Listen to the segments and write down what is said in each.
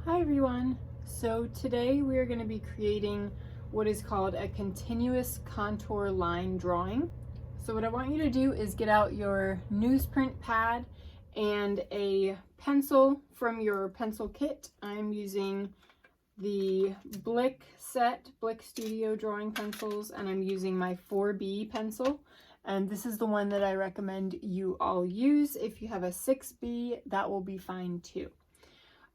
Hi everyone! So today we are going to be creating what is called a continuous contour line drawing. So what I want you to do is get out your newsprint pad and a pencil from your pencil kit. I'm using the Blick Studio drawing pencils, and I'm using my 4B pencil. And this is the one that I recommend you all use. If you have a 6B, that will be fine too.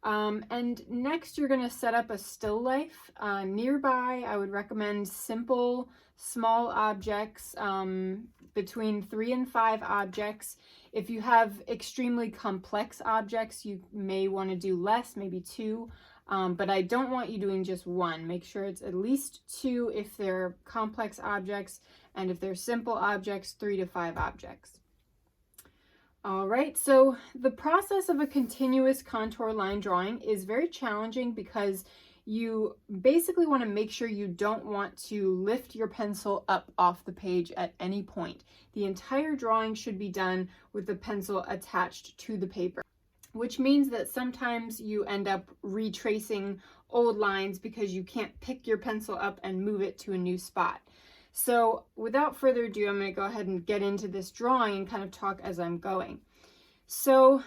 And next you're going to set up a still life. Nearby, I would recommend simple, small objects, between 3 and 5 objects. If you have extremely complex objects, you may want to do less, maybe 2. But I don't want you doing just 1. Make sure it's at least 2 if they're complex objects, and if they're simple objects, 3 to 5 objects. All right, so the process of a continuous contour line drawing is very challenging because you basically want to make sure you don't want to lift your pencil up off the page at any point. The entire drawing should be done with the pencil attached to the paper, which means that sometimes you end up retracing old lines because you can't pick your pencil up and move it to a new spot. So without further ado, I'm going to go ahead and get into this drawing and kind of talk as I'm going. So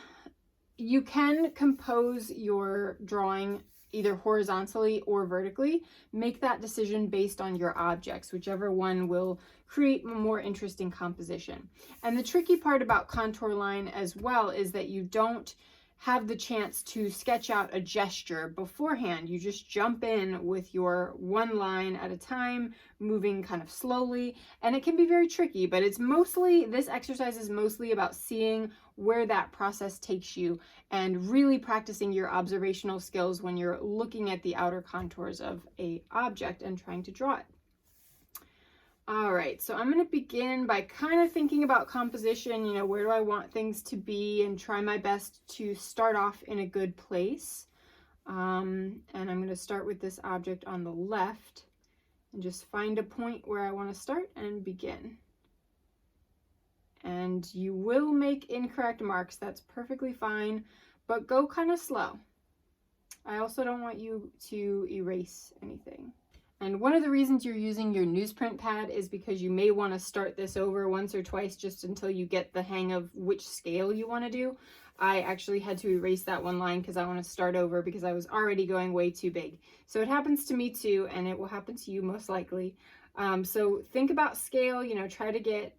you can compose your drawing either horizontally or vertically. Make that decision based on your objects, whichever one will create a more interesting composition. And the tricky part about contour line as well is that you don't have the chance to sketch out a gesture beforehand. You just jump in with your one line at a time, moving kind of slowly, and it can be very tricky, but this exercise is mostly about seeing where that process takes you and really practicing your observational skills when you're looking at the outer contours of an object and trying to draw it. All right, so I'm going to begin by kind of thinking about composition, where do I want things to be, and try my best to start off in a good place. And I'm going to start with this object on the left and just find a point where I want to start and begin. And you will make incorrect marks, that's perfectly fine, but go kind of slow. I also don't want you to erase anything. And one of the reasons you're using your newsprint pad is because you may want to start this over once or twice just until you get the hang of which scale you want to do. I actually had to erase that one line because I want to start over because I was already going way too big. So it happens to me too, and it will happen to you most likely. So think about scale, try to get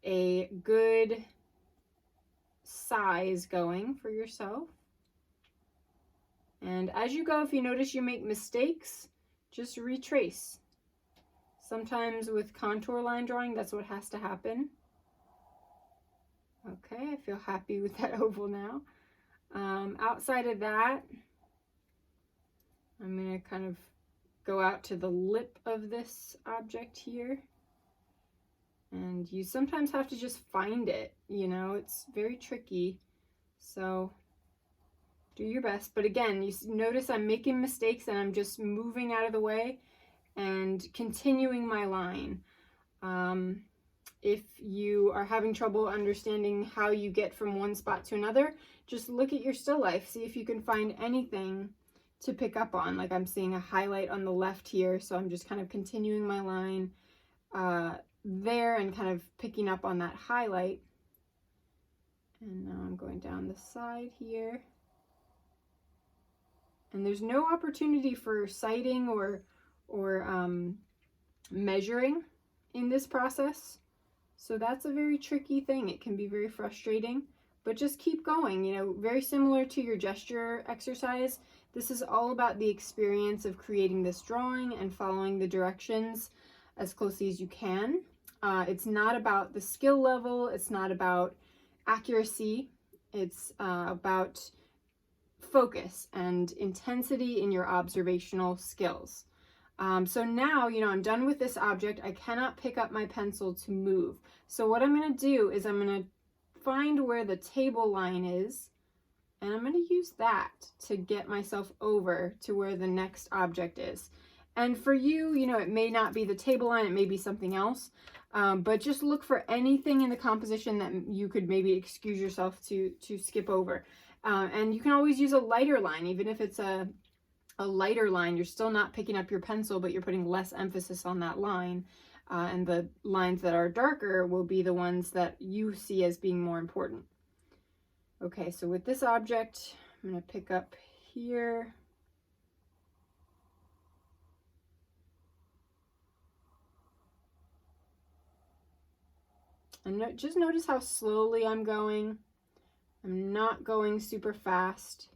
a good size going for yourself. And as you go, if you notice you make mistakes, just retrace. Sometimes with contour line drawing, that's what has to happen. Okay, I feel happy with that oval now. Outside of that, I'm going to kind of go out to the lip of this object here. And you sometimes have to just find it, it's very tricky. So do your best, but again, you notice I'm making mistakes and I'm just moving out of the way and continuing my line. If you are having trouble understanding how you get from one spot to another, just look at your still life, see if you can find anything to pick up on. Like I'm seeing a highlight on the left here, so I'm just kind of continuing my line there and kind of picking up on that highlight. And now I'm going down the side here. And there's no opportunity for sighting or measuring in this process. So that's a very tricky thing. It can be very frustrating, but just keep going. Very similar to your gesture exercise. This is all about the experience of creating this drawing and following the directions as closely as you can. It's not about the skill level. It's not about accuracy. It's about focus and intensity in your observational skills. So now, I'm done with this object. I cannot pick up my pencil to move. So what I'm going to do is I'm going to find where the table line is, and I'm going to use that to get myself over to where the next object is. And for you, it may not be the table line, it may be something else, but just look for anything in the composition that you could maybe excuse yourself to skip over. And you can always use a lighter line. Even if it's a lighter line, you're still not picking up your pencil, but you're putting less emphasis on that line. And the lines that are darker will be the ones that you see as being more important. Okay, so with this object, I'm going to pick up here. And just notice how slowly I'm going. I'm not going super fast.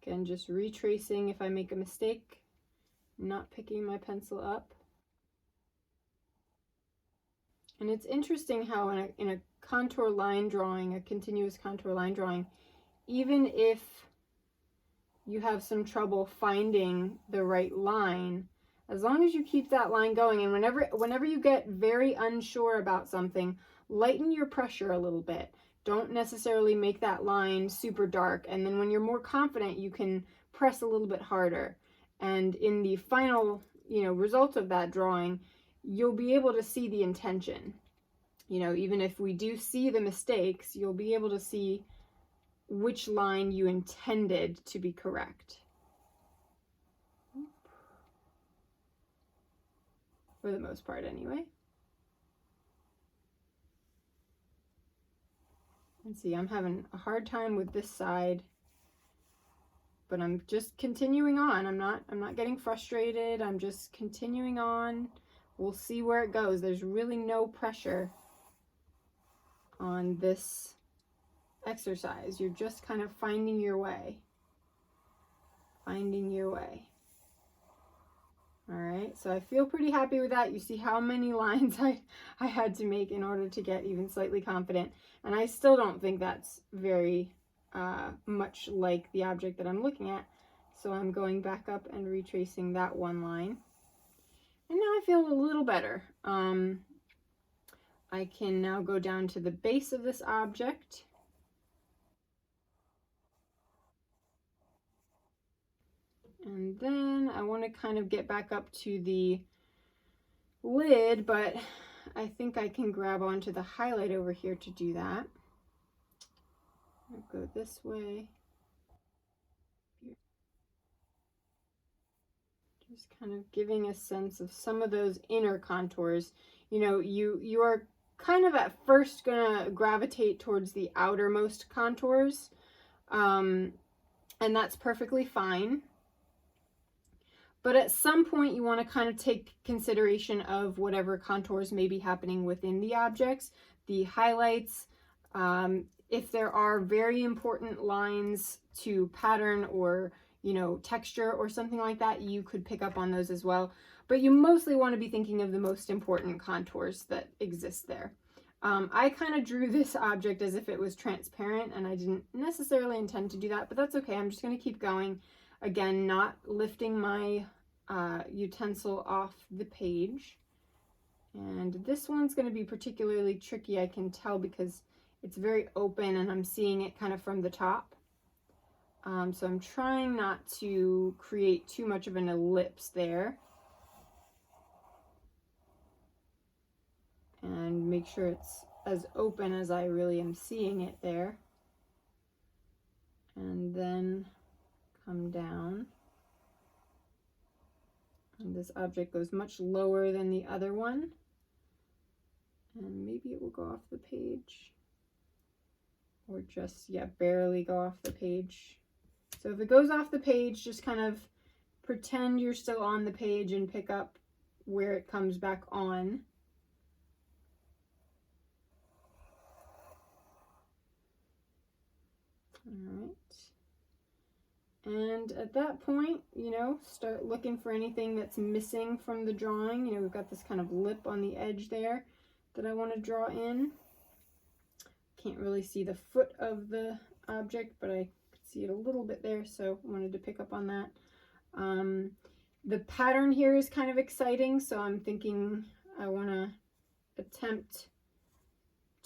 Again, just retracing if I make a mistake, not picking my pencil up. And it's interesting how in a contour line drawing, a continuous contour line drawing, even if you have some trouble finding the right line, as long as you keep that line going, and whenever you get very unsure about something, lighten your pressure a little bit. Don't necessarily make that line super dark, and then when you're more confident, you can press a little bit harder. And in the final, result of that drawing, you'll be able to see the intention. Even if we do see the mistakes, you'll be able to see which line you intended to be correct. For the most part, anyway. And see, I'm having a hard time with this side, but I'm just continuing on. I'm not getting frustrated. I'm just continuing on. We'll see where it goes. There's really no pressure on this exercise. You're just kind of finding your way. Finding your way. All right, so I feel pretty happy with that. You see how many lines I had to make in order to get even slightly confident. And I still don't think that's very much like the object that I'm looking at. So I'm going back up and retracing that one line. And now I feel a little better. I can now go down to the base of this object. And then I want to kind of get back up to the lid, but I think I can grab onto the highlight over here to do that. I'll go this way. Just kind of giving a sense of some of those inner contours. You are kind of at first gonna gravitate towards the outermost contours, and that's perfectly fine. But at some point you want to kind of take consideration of whatever contours may be happening within the objects, the highlights. If there are very important lines to pattern or texture or something like that, you could pick up on those as well. But you mostly want to be thinking of the most important contours that exist there. I kind of drew this object as if it was transparent, and I didn't necessarily intend to do that, but that's okay. I'm just going to keep going. Again, not lifting my utensil off the page. And this one's going to be particularly tricky, I can tell, because it's very open and I'm seeing it kind of from the top. So I'm trying not to create too much of an ellipse there. And make sure it's as open as I really am seeing it there. And then come down. And this object goes much lower than the other one. And maybe it will go off the page. Or just, barely go off the page. So if it goes off the page, just kind of pretend you're still on the page and pick up where it comes back on. All right. And at that point, start looking for anything that's missing from the drawing. We've got this kind of lip on the edge there that I want to draw in. Can't really see the foot of the object, but I could see it a little bit there, so I wanted to pick up on that. The pattern here is kind of exciting, so I'm thinking I want to attempt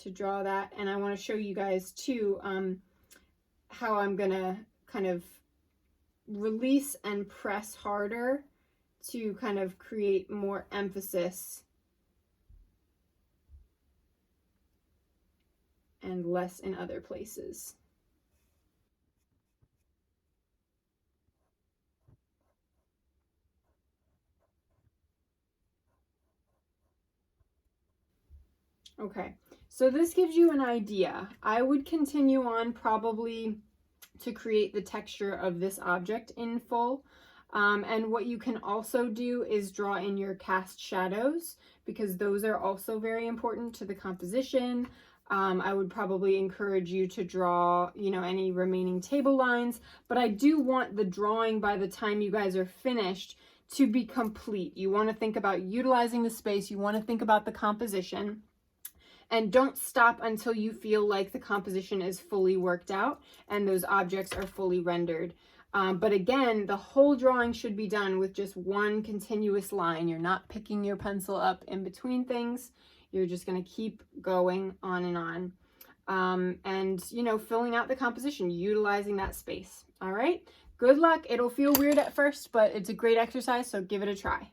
to draw that. And I want to show you guys too how I'm gonna kind of release and press harder to kind of create more emphasis and less in other places. Okay, so this gives you an idea. I would continue on probably to create the texture of this object in full. And what you can also do is draw in your cast shadows, because those are also very important to the composition. I would probably encourage you to draw, you know, any remaining table lines, but I do want the drawing by the time you guys are finished to be complete. You want to think about utilizing the space, you want to think about the composition. And don't stop until you feel like the composition is fully worked out and those objects are fully rendered. But again, the whole drawing should be done with just one continuous line. You're not picking your pencil up in between things. You're just going to keep going on and on. And, you know, filling out the composition, utilizing that space. All right. Good luck. It'll feel weird at first, but it's a great exercise, so give it a try.